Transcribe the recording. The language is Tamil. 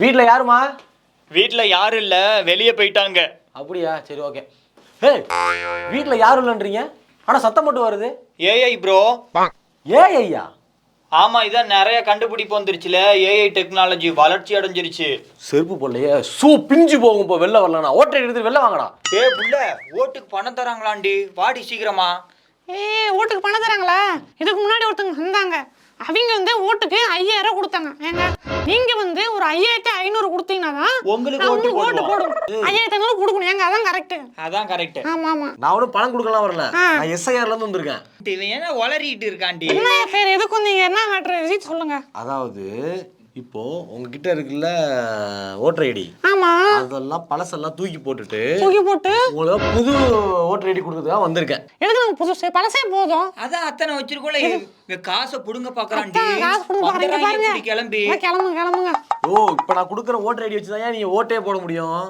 வீட்ல யாருமா? வீட்ல யாரும் இல்ல, வெளியே போயிட்டாங்க. அப்படியா? சரி ஓகே. ஹே, வீட்ல யாரும் இல்லன்றீங்க, ஆனா சத்தம் மட்டும் வருது. AI bro. ஏஐயா? ஆமா, இதான் நிறைய கண்டுபிடிப்பு வந்துருச்சுல. ஏஐ டெக்னாலஜி வளர்ச்சி அடைஞ்சிருச்சு. செருப்பு போடலையே, ஷூ பிஞ்சு போகும். இப்போ வெளில வரலண்ணா, ஓட்டை எடுத்து வெளில வாங்கடா. புள்ள, ஓட்டுக்கு பணம் தராங்களாண்டி, வாடி சீக்கிரமா. ஓட்டுக்கு பணம் தராங்களா? இதுக்கு முன்னாடி ஒருத்தவங்க வந்தாங்க. அவங்க வந்து ஓட்டுக்கு 5000 கொடுத்தாங்க. ஏங்க நீங்க வந்து ஒரு 5500 கொடுத்தீங்கன்னா உங்களுக்கு ஓட்டு போடும். 5500 கொடுக்கணும். ஏங்க அதான் கரெக்ட். அதான் கரெக்ட். ஆமா ஆமா. நான் ஒன்றும் பணம் கொடுக்கலாம் வரல, நான் எஸ்ஐஆர்ல இருந்து வந்திருக்கேன். இவன் என்ன உளறிட்டு இருக்காண்டி? என்ன பேர் எதுக்கு வந்தீங்க? என்ன மேட்டர் சொல்லுங்க. அதாவது இப்போ உங்ககிட்ட இருக்குல்ல ஓட்டர் ஐடி, ஆமா, அதெல்லாம் பழசெல்லாம் தூக்கி போட்டு உங்களுக்கு புது ஓட்டர் ஐடி கொடுக்கறதுக்காக வந்திருக்கேன். எதுக்கு நம்ம புதுசு? பழசே போதும். அதான் அத்தனை வச்சிருக்கோல, இங்க காசை புடுங்க பாக்குறாண்டி. காசு கொடுங்க பாருங்க. கிளம்பி கிளம்புங்க. ஓ, இப்போ நான் கொடுக்குற ஓட்டர் ஐடி வச்சு தான் நீங்க ஓட்டே போட முடியும்.